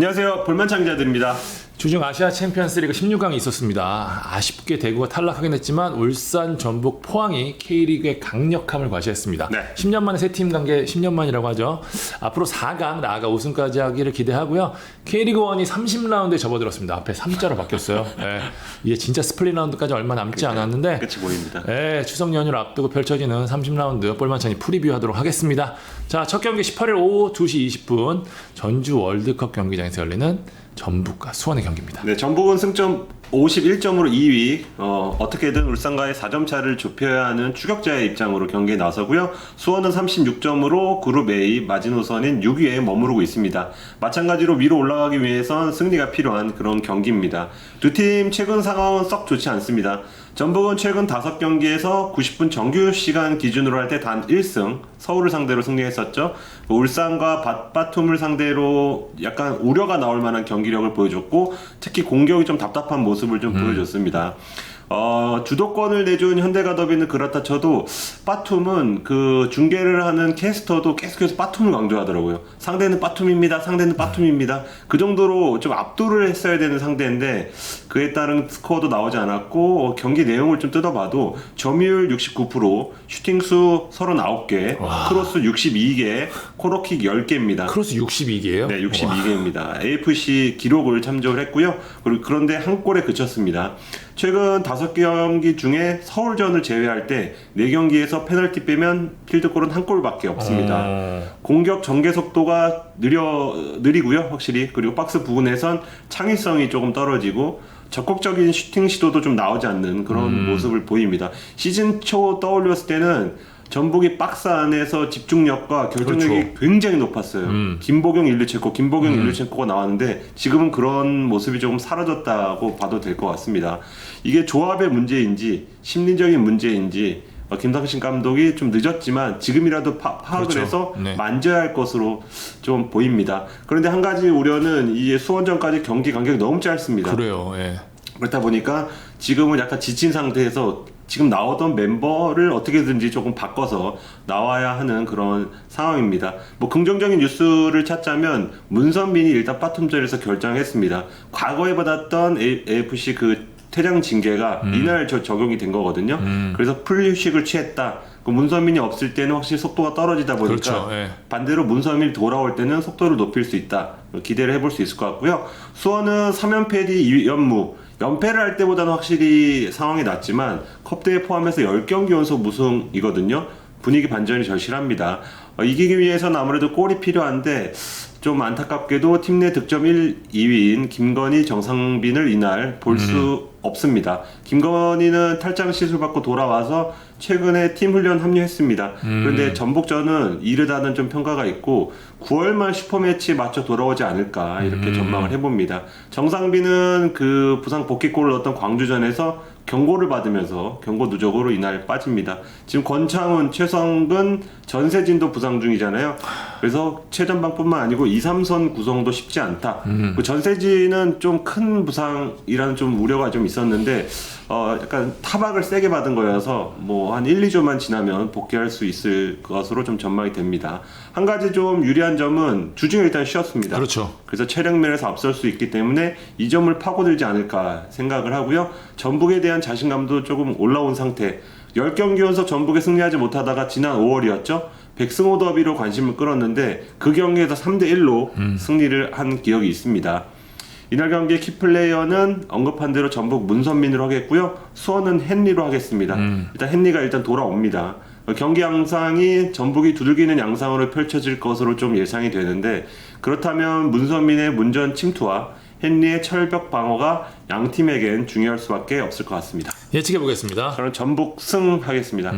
안녕하세요. 볼만찬 기자들입니다. 주중 아시아 챔피언스리그 16강이 있었습니다. 아쉽게 대구가 탈락하긴 했지만 울산, 전북, 포항이 K리그의 강력함을 과시했습니다. 네. 10년 만에 세 팀 관계 10년 만이라고 하죠. 앞으로 4강 나아가 우승까지 하기를 기대하고요. K리그1이 30라운드에 접어들었습니다. 앞에 3자로 바뀌었어요. 네. 이게 진짜 스플릿 라운드까지 얼마 남지 않았는데 끝이 보입니다. 네, 추석 연휴를 앞두고 펼쳐지는 30라운드 볼만찬이 프리뷰하도록 하겠습니다. 자, 첫 경기 18일 오후 2시 20분 전주 월드컵 경기장에서 열리는 전북과 수원의 경기입니다. 네, 전북은 승점 51점으로 2위. 어떻게든 울산과의 4점 차를 좁혀야 하는 추격자의 입장으로 경기에 나서고요. 수원은 36점으로 그룹 A 마지노선인 6위에 머무르고 있습니다. 마찬가지로 위로 올라가기 위해선 승리가 필요한 그런 경기입니다. 두 팀 최근 상황은 썩 좋지 않습니다. 전북은 최근 5경기에서 90분 정규 시간 기준으로 할 때 단 1승, 서울을 상대로 승리했었죠. 울산과 밭바툼을 상대로 약간 우려가 나올 만한 경기력을 보여줬고, 특히 공격이 좀 답답한 모습을 좀 보여줬습니다. 주도권을 내준 현대가 더비는 그렇다 쳐도 빠툼은 그 중계를 하는 캐스터도 계속해서 빠툼을 강조하더라고요. 상대는 빠툼입니다. 상대는 빠툼입니다. 그 정도로 좀 압도를 했어야 되는 상대인데 그에 따른 스코어도 나오지 않았고 경기 내용을 좀 뜯어봐도 점유율 69%, 슈팅수 39개, 와. 크로스 62개, 코너킥 10개입니다. 크로스 62개예요? 네, 62개입니다. AFC 기록을 참조를 했고요. 그런데 한 골에 그쳤습니다. 최근 5경기 중에 서울전을 제외할 때 4경기에서 페널티 빼면 필드골은 한 골밖에 없습니다. 공격 전개 속도가 느리고요, 확실히. 그리고 박스 부근에선 창의성이 조금 떨어지고 적극적인 슈팅 시도도 좀 나오지 않는 그런 모습을 보입니다. 시즌 초 떠올렸을 때는 전북이 박스 안에서 집중력과 결정력이 그렇죠. 굉장히 높았어요. 김보경, 일류첸코가 나왔는데 지금은 그런 모습이 조금 사라졌다고 봐도 될 것 같습니다. 이게 조합의 문제인지 심리적인 문제인지 김상신 감독이 좀 늦었지만 지금이라도 파악을 그렇죠. 해서 네. 만져야 할 것으로 좀 보입니다. 그런데 한 가지 우려는 이 수원전까지 경기 간격이 너무 짧습니다. 그래요. 예. 그렇다 보니까 지금은 약간 지친 상태에서 지금 나오던 멤버를 어떻게든지 조금 바꿔서 나와야 하는 그런 상황입니다. 뭐 긍정적인 뉴스를 찾자면 문선민이 일단 빠툼전에서 결정했습니다. 과거에 받았던 AFC 그 퇴장 징계가 이날 적용이 된 거거든요. 그래서 풀휴식을 취했다. 그 문선민이 없을 때는 확실히 속도가 떨어지다 보니까 그렇죠. 예. 반대로 문선민이 돌아올 때는 속도를 높일 수 있다. 기대를 해볼 수 있을 것 같고요. 수원은 3연패 뒤 2연무. 연패를 할 때보다는 확실히 상황이 낫지만 컵대회 포함해서 10경기 연속 무승이거든요. 분위기 반전이 절실합니다. 이기기 위해서는 아무래도 골이 필요한데 좀 안타깝게도 팀 내 득점 2위인 김건희, 정상빈을 이날 볼 수 없습니다. 김건희는 탈장 시술받고 돌아와서 최근에 팀 훈련 합류했습니다. 그런데 전북전은 이르다는 좀 평가가 있고 9월 말 슈퍼매치에 맞춰 돌아오지 않을까 이렇게 전망을 해봅니다. 정상빈은 그 부상 복귀골을 넣었던 광주전에서 경고를 받으면서 경고 누적으로 이날 빠집니다. 지금 권창훈, 최성근, 전세진도 부상 중이잖아요. 그래서 최전방뿐만 아니고 2, 3선 구성도 쉽지 않다. 그 전세진은 좀 큰 부상이라는 좀 우려가 좀 있었는데 약간 타박을 세게 받은 거여서 뭐 한 1, 2주만 지나면 복귀할 수 있을 것으로 좀 전망이 됩니다. 한 가지 좀 유리한 점은 주중에 일단 쉬었습니다. 그렇죠. 그래서 체력 면에서 앞설 수 있기 때문에 이 점을 파고들지 않을까 생각을 하고요. 전북에 대한 자신감도 조금 올라온 상태. 10경기 연속 전북에 승리하지 못하다가 지난 5월이었죠. 백승호 더비로 관심을 끌었는데 그 경기에서 3대1로 승리를 한 기억이 있습니다. 이날 경기의 키플레이어는 언급한 대로 전북 문선민으로 하겠고요. 수원은 헨리로 하겠습니다. 일단 돌아옵니다. 경기 양상이 전북이 두들기는 양상으로 펼쳐질 것으로 좀 예상이 되는데 그렇다면 문선민의 문전 침투와 헨리의 철벽 방어가 양 팀에겐 중요할 수밖에 없을 것 같습니다. 예측해 보겠습니다. 저는 전북 승하겠습니다.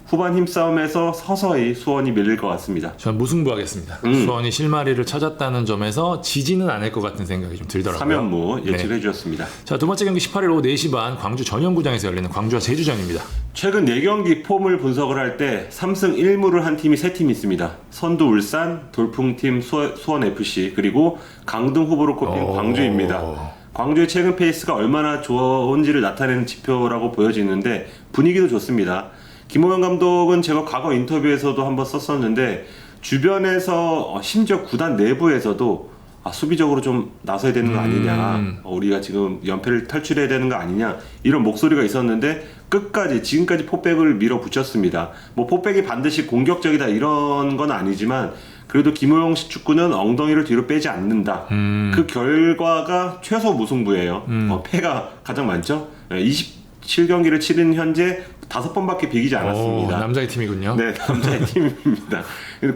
후반 힘싸움에서 서서히 수원이 밀릴 것 같습니다. 저는 무승부하겠습니다. 수원이 실마리를 찾았다는 점에서 지지는 않을 것 같은 생각이 좀 들더라고요. 3연무 예측해 주셨습니다. 자, 두 번째 경기 18일 오후 4시 반 광주 전용구장에서 열리는 광주와 제주전입니다. 최근 4경기 폼을 분석을 할 때 3승 1무를 한 팀이 3팀 있습니다. 선두 울산, 돌풍팀 수원FC, 그리고 강등 후보로 꼽힌 광주입니다. 광주의 최근 페이스가 얼마나 좋은지를 나타내는 지표라고 보여지는데 분위기도 좋습니다. 김호영 감독은 제가 과거 인터뷰에서도 한번 썼었는데 주변에서 심지어 구단 내부에서도 수비적으로 좀 나서야 되는 거 아니냐, 우리가 지금 연패를 탈출해야 되는 거 아니냐, 이런 목소리가 있었는데 끝까지 지금까지 포백을 밀어붙였습니다. 뭐 포백이 반드시 공격적이다 이런 건 아니지만 그래도 김호영식 축구는 엉덩이를 뒤로 빼지 않는다. 그 결과가 최소 무승부예요. 패가 가장 많죠. 27경기를 치른 현재 5번밖에 비기지 않았습니다. 남자의 팀이군요. 네, 남자의 팀입니다.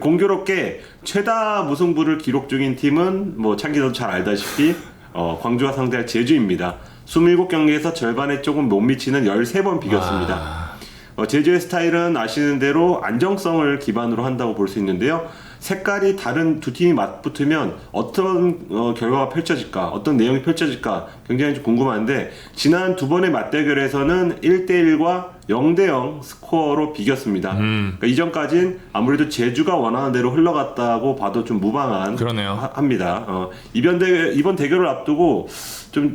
공교롭게 최다 무승부를 기록 중인 팀은 뭐 창기도 잘 알다시피 광주와 상대할 제주입니다. 27경기에서 절반에 조금 못 미치는 13번 비겼습니다. 제주의 스타일은 아시는 대로 안정성을 기반으로 한다고 볼 수 있는데요. 색깔이 다른 두 팀이 맞붙으면 어떤 결과가 펼쳐질까, 어떤 내용이 펼쳐질까 굉장히 좀 궁금한데 지난 두 번의 맞대결에서는 1대1과 0대0 스코어로 비겼습니다. 그러니까 이전까진 아무래도 제주가 원하는 대로 흘러갔다고 봐도 좀 무방한 그러네요. 합니다. 이번 대결을 앞두고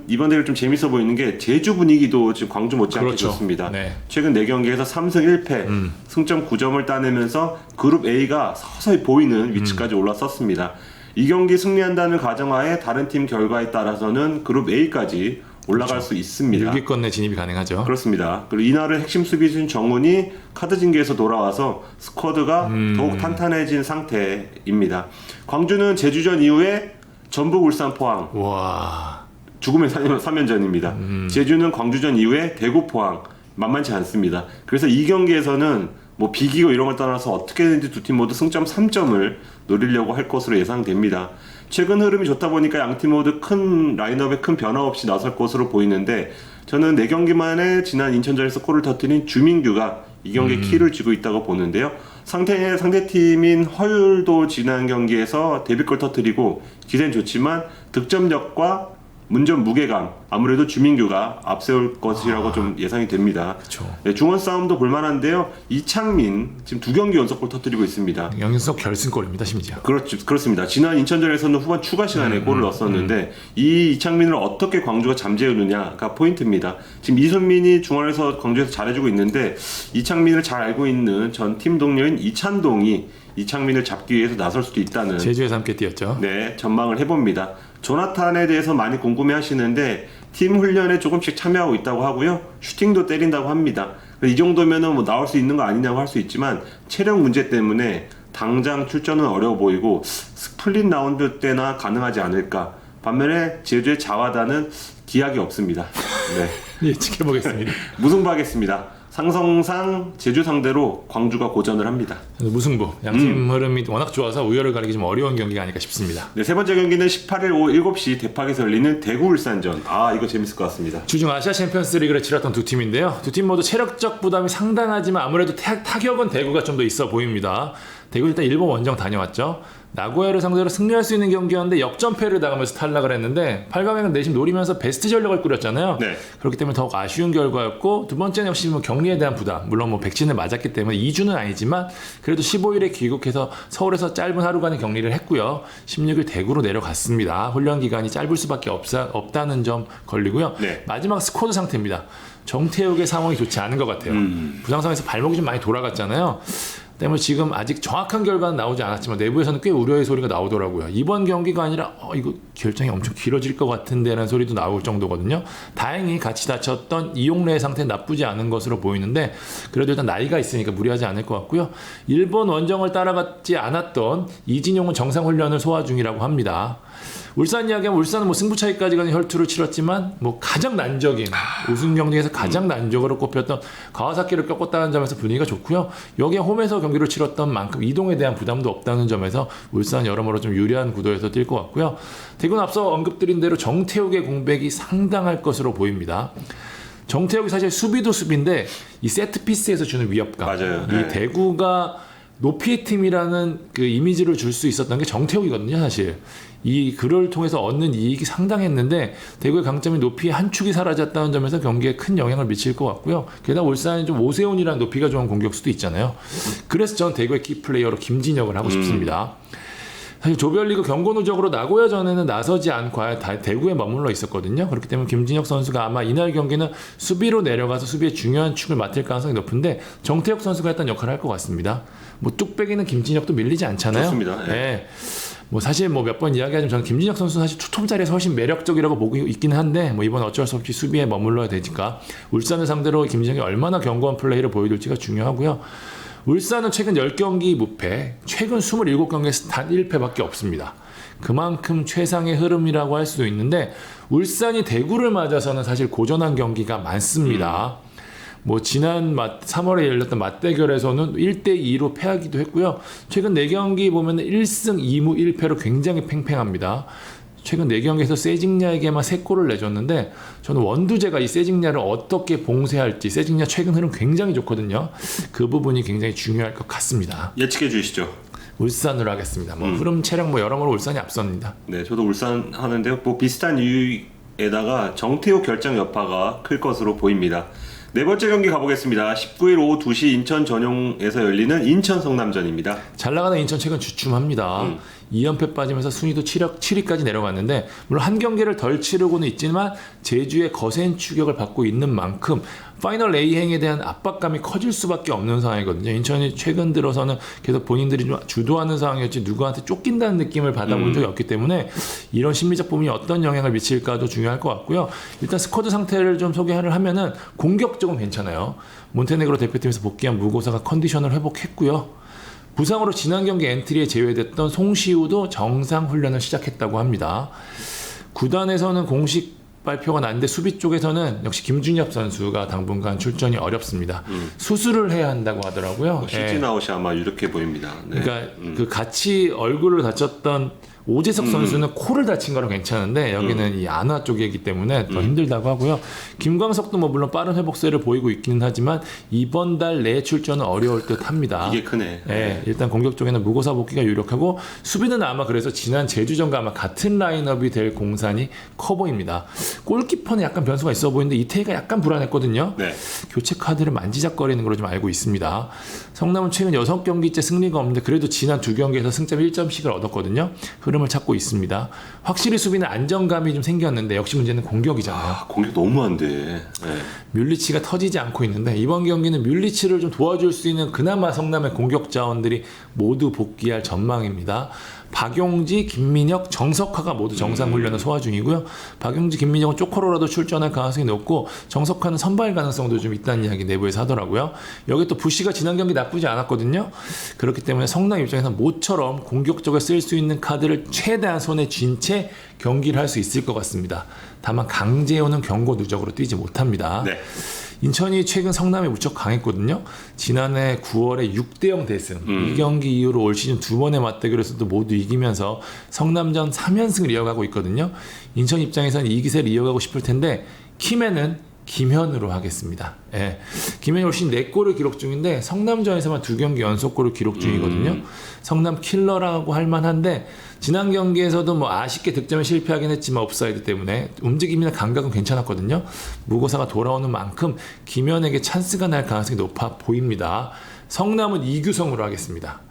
이번 대결 좀 재밌어 보이는 게 제주 분위기도 지금 광주 못지않게 그렇죠. 좋습니다. 네. 최근 4경기에서 3승 1패, 승점 9점을 따내면서 그룹 A가 서서히 보이는 위치까지 올라섰습니다. 이 경기 승리한다는 가정하에 다른 팀 결과에 따라서는 그룹 A까지 올라갈 수 있습니다. 6위권 내 진입이 가능하죠. 그렇습니다. 그리고 이날은 핵심 수비수인 정훈이 카드 징계에서 돌아와서 스쿼드가 더욱 탄탄해진 상태입니다. 광주는 제주전 이후에 전북, 울산, 포항 와. 죽음의 3연전입니다. 제주는 광주전 이후에 대구, 포항 만만치 않습니다. 그래서 이 경기에서는 뭐 비기고 이런 걸 떠나서 어떻게든지 두 팀 모두 승점 3점을 노리려고 할 것으로 예상됩니다. 최근 흐름이 좋다 보니까 양팀 모두 큰 라인업에 큰 변화 없이 나설 것으로 보이는데 저는 4경기 만에 지난 인천전에서 골을 터뜨린 주민규가 이 경기에 키를 쥐고 있다고 보는데요. 상대팀인 허율도 지난 경기에서 데뷔골 터뜨리고 기세는 좋지만 득점력과 문전 무게감 아무래도 주민규가 앞세울 것이라고 좀 예상이 됩니다. 네, 중원 싸움도 볼만한데요. 이창민 지금 2경기 연속골 터뜨리고 있습니다. 연속 결승골입니다, 심지어. 그렇습니다. 지난 인천전에서는 후반 추가 시간에 골을 넣었었는데 이 이창민을 어떻게 광주가 잠재우느냐가 포인트입니다. 지금 이순민이 중원에서 광주에서 잘해주고 있는데 이창민을 잘 알고 있는 전 팀 동료인 이찬동이 이창민을 잡기 위해서 나설 수도 있다는 제주에서 함께 뛰었죠. 네, 전망을 해봅니다. 조나탄에 대해서 많이 궁금해 하시는데 팀 훈련에 조금씩 참여하고 있다고 하고요. 슈팅도 때린다고 합니다. 이 정도면은 뭐 나올 수 있는 거 아니냐고 할 수 있지만 체력 문제 때문에 당장 출전은 어려워 보이고 스플릿 라운드 때나 가능하지 않을까. 반면에 제주의 자와다는 기약이 없습니다. 네. 예, 지켜보겠습니다. 무승부하겠습니다. 상성상 제주 상대로 광주가 고전을 합니다. 무승부. 양팀 흐름이 워낙 좋아서 우열을 가리기 좀 어려운 경기가 아닐까 싶습니다. 네, 세 번째 경기는 18일 오후 7시 대팍에서 열리는 대구 울산전. 이거 재밌을 것 같습니다. 주중 아시아 챔피언스 리그를 치렀던 두 팀인데요. 두 팀 모두 체력적 부담이 상당하지만 아무래도 타격은 대구가 좀 더 있어 보입니다. 대구 일단 일본 원정 다녀왔죠. 나고야를 상대로 승리할 수 있는 경기였는데 역전패를 당하면서 탈락을 했는데 8강에는 내심 노리면서 베스트 전력을 꾸렸잖아요. 네. 그렇기 때문에 더욱 아쉬운 결과였고 두 번째는 역시 뭐 격리에 대한 부담. 물론 뭐 백신을 맞았기 때문에 2주는 아니지만 그래도 15일에 귀국해서 서울에서 짧은 하루간의 격리를 했고요. 16일 대구로 내려갔습니다. 훈련 기간이 짧을 수밖에 없다는 점 걸리고요. 네. 마지막 스쿼드 상태입니다. 정태욱의 상황이 좋지 않은 것 같아요. 부상상에서 발목이 좀 많이 돌아갔잖아요. 때문에 지금 아직 정확한 결과는 나오지 않았지만 내부에서는 꽤 우려의 소리가 나오더라고요. 이번 경기가 아니라 이거 결정이 엄청 길어질 것 같은데라는 소리도 나올 정도거든요. 다행히 같이 다쳤던 이용래의 상태는 나쁘지 않은 것으로 보이는데 그래도 일단 나이가 있으니까 무리하지 않을 것 같고요. 일본 원정을 따라가지 않았던 이진용은 정상훈련을 소화 중이라고 합니다. 울산 이야기하면 울산은 뭐 승부 차이까지 가는 혈투를 치렀지만 뭐 가장 난적인 우승 경쟁에서 가장 난적으로 꼽혔던 가와사키를 꺾었다는 점에서 분위기가 좋고요. 여기에 홈에서 경기를 치렀던 만큼 이동에 대한 부담도 없다는 점에서 울산 여러모로 좀 유리한 구도에서 뛸 것 같고요. 대구는 앞서 언급드린 대로 정태욱의 공백이 상당할 것으로 보입니다. 정태욱이 사실 수비도 수비인데 이 세트피스에서 주는 위협감. 맞아요. 이 네. 대구가 높이의 팀이라는 그 이미지를 줄 수 있었던 게 정태욱이거든요, 사실. 이 글을 통해서 얻는 이익이 상당했는데 대구의 강점이 높이의 한 축이 사라졌다는 점에서 경기에 큰 영향을 미칠 것 같고요. 게다가 울산이 좀 오세훈이라는 높이가 좋은 공격수도 있잖아요. 그래서 전 대구의 키플레이어로 김진혁을 하고 싶습니다. 사실 조별리그 경고 누적으로 나고야전에는 나서지 않고 대구에 머물러 있었거든요. 그렇기 때문에 김진혁 선수가 아마 이날 경기는 수비로 내려가서 수비의 중요한 축을 맡을 가능성이 높은데 정태혁 선수가 했던 역할을 할 것 같습니다. 뭐 뚝배기는 김진혁도 밀리지 않잖아요. 좋습니다. 네. 네. 뭐 사실 뭐 몇 번 이야기하지만 저는 김진혁 선수 사실 투톱 자리에서 훨씬 매력적이라고 보고 있기는 한데 뭐 이번 어쩔 수 없이 수비에 머물러야 되니까 울산을 상대로 김진혁이 얼마나 견고한 플레이를 보여줄지가 중요하고요. 울산은 최근 10경기 무패, 최근 27경기에서 단 1패밖에 없습니다. 그만큼 최상의 흐름이라고 할 수도 있는데 울산이 대구를 맞아서는 사실 고전한 경기가 많습니다. 뭐 지난 3월에 열렸던 맞대결에서는 1대2로 패하기도 했고요. 최근 4경기 보면 1승 2무 1패로 굉장히 팽팽합니다. 최근 4경기에서 세징야에게만 3골을 내줬는데 저는 원두재가 이 세징야를 어떻게 봉쇄할지 세징야 최근 흐름 굉장히 좋거든요. 그 부분이 굉장히 중요할 것 같습니다. 예측해 주시죠. 울산으로 하겠습니다. 뭐 흐름 체력 뭐 여러모로 울산이 앞섭니다. 네, 저도 울산 하는데요. 뭐 비슷한 이유에다가 정태호 결정 여파가 클 것으로 보입니다. 네 번째 경기 가보겠습니다. 19일 오후 2시 인천 전용에서 열리는 인천 성남전입니다. 잘 나가는 인천 최근 주춤합니다. 2연패 빠지면서 순위도 7위까지 내려갔는데 물론 한 경기를 덜 치르고는 있지만 제주의 거센 추격을 받고 있는 만큼 파이널 A행에 대한 압박감이 커질 수밖에 없는 상황이거든요. 인천이 최근 들어서는 계속 본인들이 좀 주도하는 상황이었지 누구한테 쫓긴다는 느낌을 받아본 적이 없기 때문에 이런 심리적 부분이 어떤 영향을 미칠까도 중요할 것 같고요. 일단 스쿼드 상태를 좀 소개를 하면은 공격적은 괜찮아요. 몬테네그로 대표팀에서 복귀한 무고사가 컨디션을 회복했고요. 부상으로 지난 경기 엔트리에 제외됐던 송시우도 정상 훈련을 시작했다고 합니다. 구단에서는 공식 발표가 났는데 수비 쪽에서는 역시 김준엽 선수가 당분간 출전이 어렵습니다. 수술을 해야 한다고 하더라고요. 시즌아웃이 아마 유력해 보입니다. 네. 그러니까 그 같이 얼굴을 다쳤던 오재석 선수는 코를 다친 거랑 괜찮은데 여기는 이 안화 쪽이기 때문에 더 힘들다고 하고요. 김광석도 뭐 물론 빠른 회복세를 보이고 있기는 하지만 이번 달 내 출전은 어려울 듯 합니다. 이게 크네. 네, 일단 공격 쪽에는 무고사 복귀가 유력하고 수비는 아마 그래서 지난 제주전과 아마 같은 라인업이 될 공산이 커 보입니다. 골키퍼는 약간 변수가 있어 보이는데 이태희가 약간 불안했거든요. 네. 교체 카드를 만지작거리는 걸로 좀 알고 있습니다. 성남은 최근 6경기째 승리가 없는데 그래도 지난 2경기에서 승점 1점씩을 얻었거든요. 흐름을 찾고 있습니다. 확실히 수비는 안정감이 좀 생겼는데 역시 문제는 공격이잖아요. 공격 너무 안 돼. 네. 뮬리치가 터지지 않고 있는데 이번 경기는 뮬리치를 좀 도와줄 수 있는 그나마 성남의 공격 자원들이 모두 복귀할 전망입니다. 박용지, 김민혁, 정석화가 모두 정상 훈련을 소화 중이고요. 박용지, 김민혁은 쪼코로라도 출전할 가능성이 높고 정석화는 선발 가능성도 좀 있다는 이야기 내부에서 하더라고요. 여기 또 부시가 지난 경기 나쁘지 않았거든요. 그렇기 때문에 성남 입장에서 모처럼 공격적으로 쓸 수 있는 카드를 최대한 손에 쥔 채 경기를 할 수 있을 것 같습니다. 다만 강재호는 경고 누적으로 뛰지 못합니다. 네. 인천이 최근 성남에 무척 강했거든요. 지난해 9월에 6대0 대승. 이 경기 이후로 올 시즌 2번의 맞대결에서도 모두 이기면서 성남전 3연승을 이어가고 있거든요. 인천 입장에서는 이 기세를 이어가고 싶을 텐데 킴에는 김현으로 하겠습니다. 예. 김현이 훨씬 4골을 기록 중인데 성남전에서만 2경기 연속골을 기록 중이거든요. 성남 킬러라고 할 만한데 지난 경기에서도 뭐 아쉽게 득점에 실패하긴 했지만 옵사이드 때문에 움직임이나 감각은 괜찮았거든요. 무고사가 돌아오는 만큼 김현에게 찬스가 날 가능성이 높아 보입니다. 성남은 이규성으로 하겠습니다.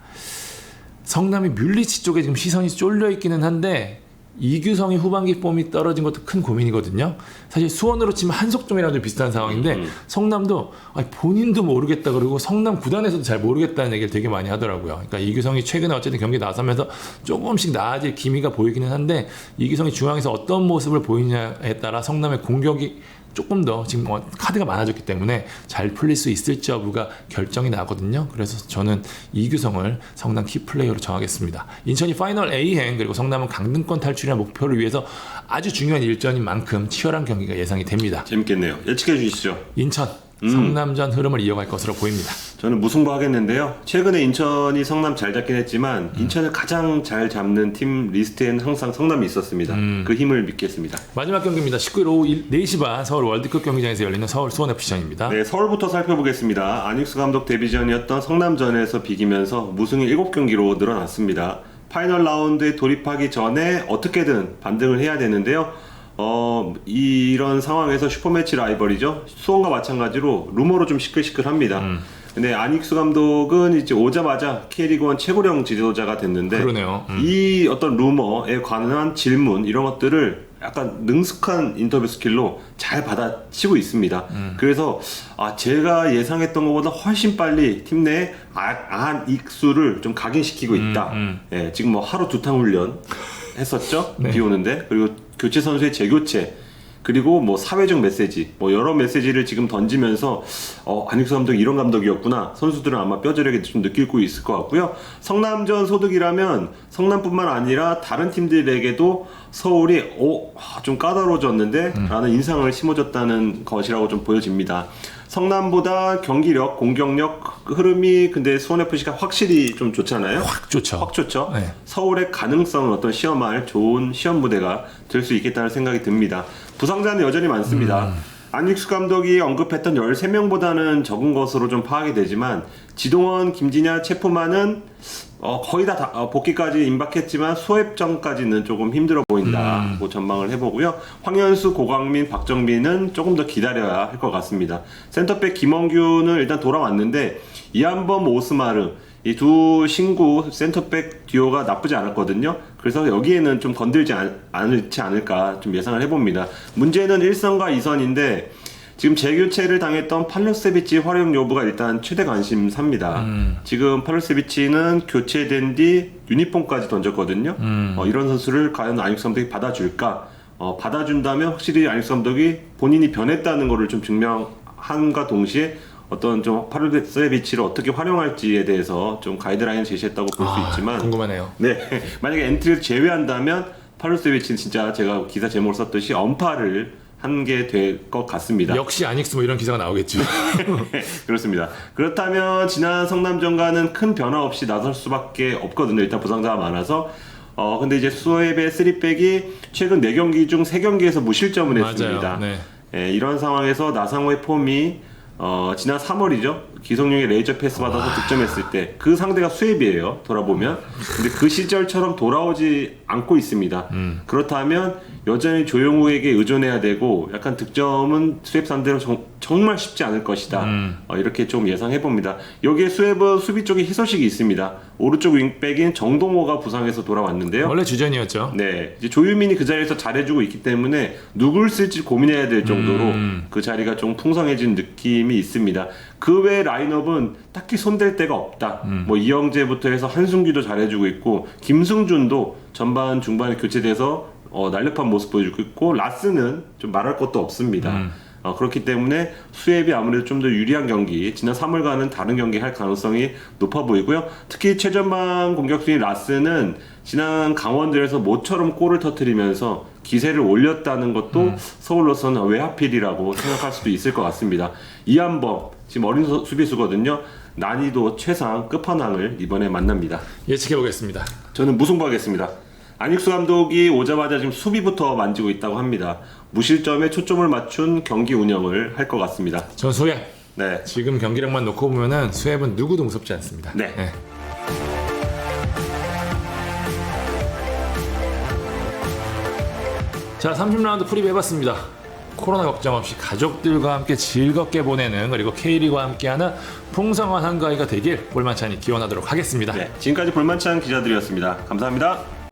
성남이 뮬리치 쪽에 지금 시선이 쏠려 있기는 한데 이규성이 후반기 폼이 떨어진 것도 큰 고민이거든요. 사실 수원으로 치면 한석종이랑 좀 비슷한 상황인데 성남도 본인도 모르겠다 그러고 성남 구단에서도 잘 모르겠다는 얘기를 되게 많이 하더라고요. 그러니까 이규성이 최근에 어쨌든 경기 나서면서 조금씩 나아질 기미가 보이기는 한데 이규성이 중앙에서 어떤 모습을 보이냐에 따라 성남의 공격이 조금 더 지금 카드가 많아졌기 때문에 잘 풀릴 수 있을지 여부가 결정이 나거든요. 그래서 저는 이규성을 성남 키플레이어로 정하겠습니다. 인천이 파이널 A행 그리고 성남은 강등권 탈출이라는 목표를 위해서 아주 중요한 일전인 만큼 치열한 경기가 예상이 됩니다. 재밌겠네요. 예측해 주시죠. 인천 성남전 흐름을 이어갈 것으로 보입니다. 저는 무승부 하겠는데요. 최근에 인천이 성남 잘 잡긴 했지만 인천을 가장 잘 잡는 팀 리스트에는 항상 성남이 있었습니다. 그 힘을 믿겠습니다. 마지막 경기입니다. 19일 오후 4시 반 서울 월드컵 경기장에서 열리는 서울 수원FC전입니다. 네, 서울부터 살펴보겠습니다. 안익수 감독 데뷔전이었던 성남전에서 비기면서 무승이 7경기로 늘어났습니다. 파이널 라운드에 돌입하기 전에 어떻게든 반등을 해야 되는데요. 이런 상황에서 슈퍼매치 라이벌이죠. 수원과 마찬가지로 루머로 좀 시끌시끌합니다. 근데 안익수 감독은 이제 오자마자 K리그1 최고령 지도자가 됐는데 그러네요. 이 어떤 루머에 관한 질문 이런 것들을 약간 능숙한 인터뷰 스킬로 잘 받아치고 있습니다. 그래서 제가 예상했던 것보다 훨씬 빨리 팀 내 익수를 좀 각인시키고 있다. 예, 지금 뭐 하루 2탕 훈련 했었죠. 네. 비 오는데. 그리고 교체 선수의 재교체, 그리고 뭐 사회적 메시지, 뭐 여러 메시지를 지금 던지면서 안익수 감독이 이런 감독이었구나. 선수들은 아마 뼈저리게 좀 느끼고 있을 것 같고요. 성남전 소득이라면 성남뿐만 아니라 다른 팀들에게도 서울이 좀 까다로워졌는데 라는 인상을 심어줬다는 것이라고 좀 보여집니다. 성남보다 경기력, 공격력 흐름이 근데 수원FC가 확실히 좀 좋잖아요. 확 좋죠. 확 좋죠. 네. 서울의 가능성을 어떤 시험할 좋은 시험 무대가 될 수 있겠다는 생각이 듭니다. 부상자는 여전히 많습니다. 안익수 감독이 언급했던 13명보다는 적은 것으로 좀 파악이 되지만 지동원, 김진야, 체포만은 거의 다 복귀까지 임박했지만 수협전까지는 조금 힘들어 보인다고 전망을 해보고요. 황현수, 고광민, 박정빈은 조금 더 기다려야 할 것 같습니다. 센터백 김원규는 일단 돌아왔는데 이한범, 오스마르 이 두 신구 센터백 듀오가 나쁘지 않았거든요. 그래서 여기에는 좀 건들지 않지 않을까 좀 예상을 해봅니다. 문제는 1선과 2선인데 지금 재교체를 당했던 팔로세비치 활용 여부가 일단 최대 관심사입니다. 지금 팔로세비치는 교체된 뒤 유니폼까지 던졌거든요. 이런 선수를 과연 안익수 감독이 받아줄까? 받아준다면 확실히 안익수 감독이 본인이 변했다는 것을 좀 증명함과 동시에 어떤 좀 팔로세비치를 어떻게 활용할지에 대해서 좀 가이드라인을 제시했다고 볼 수 있지만 궁금하네요. 네, 만약에 엔트리를 제외한다면 팔로세비치는 진짜 제가 기사 제목을 썼듯이 언파를 한 게 될 것 같습니다. 역시 안익수 뭐 이런 기사가 나오겠죠. 그렇습니다. 그렇다면 지난 성남전과는 큰 변화 없이 나설 수밖에 없거든요. 일단 부상자가 많아서. 근데 이제 수협의 3백이 최근 4경기 중 3경기에서 무실점을 했습니다. 네. 예, 이런 상황에서 나상호의 폼이 지난 3월이죠. 기성용의 레이저 패스 받아서 득점했을 때 그 상대가 수협이에요. 돌아보면. 근데 그 시절처럼 돌아오지 않고 있습니다. 그렇다면 여전히 조용우에게 의존해야 되고 약간 득점은 수협 상대로 정말 쉽지 않을 것이다. 이렇게 좀 예상해 봅니다. 여기에 수협은 수비 쪽에 희소식이 있습니다. 오른쪽 윙백인 정동호가 부상해서 돌아왔는데요. 원래 주전이었죠. 네, 이제 조유민이 그 자리에서 잘해주고 있기 때문에 누굴 쓸지 고민해야 될 정도로 그 자리가 좀 풍성해진 느낌이 있습니다. 그 외 라인업은 딱히 손댈 데가 없다. 뭐 이영재부터 해서 한승규도 잘해주고 있고 김승준도 전반 중반에 교체돼서 날렵한 모습 보여주고 있고 라스는 좀 말할 것도 없습니다. 그렇기 때문에 수협이 아무래도 좀 더 유리한 경기, 지난 3월과는 다른 경기 할 가능성이 높아 보이고요. 특히 최전방 공격수인 라스는 지난 강원들에서 모처럼 골을 터뜨리면서 기세를 올렸다는 것도 서울로서는 왜 하필이라고 생각할 수도 있을 것 같습니다. 이한범, 지금 어린 수비수거든요. 난이도 최상 끝판왕을 이번에 만납니다. 예측해 보겠습니다. 저는 무승부하겠습니다. 안익수 감독이 오자마자 지금 수비부터 만지고 있다고 합니다. 무실점에 초점을 맞춘 경기 운영을 할 것 같습니다. 전 수협. 네. 지금 경기력만 놓고 보면은 수협은 누구도 무섭지 않습니다. 네. 자, 30라운드 프리뷰 해봤습니다. 코로나 걱정 없이 가족들과 함께 즐겁게 보내는, 그리고 K리그와 함께하는 풍성한 한가위가 되길 볼만찬이 기원하도록 하겠습니다. 네. 지금까지 볼만찬 기자들이었습니다. 감사합니다.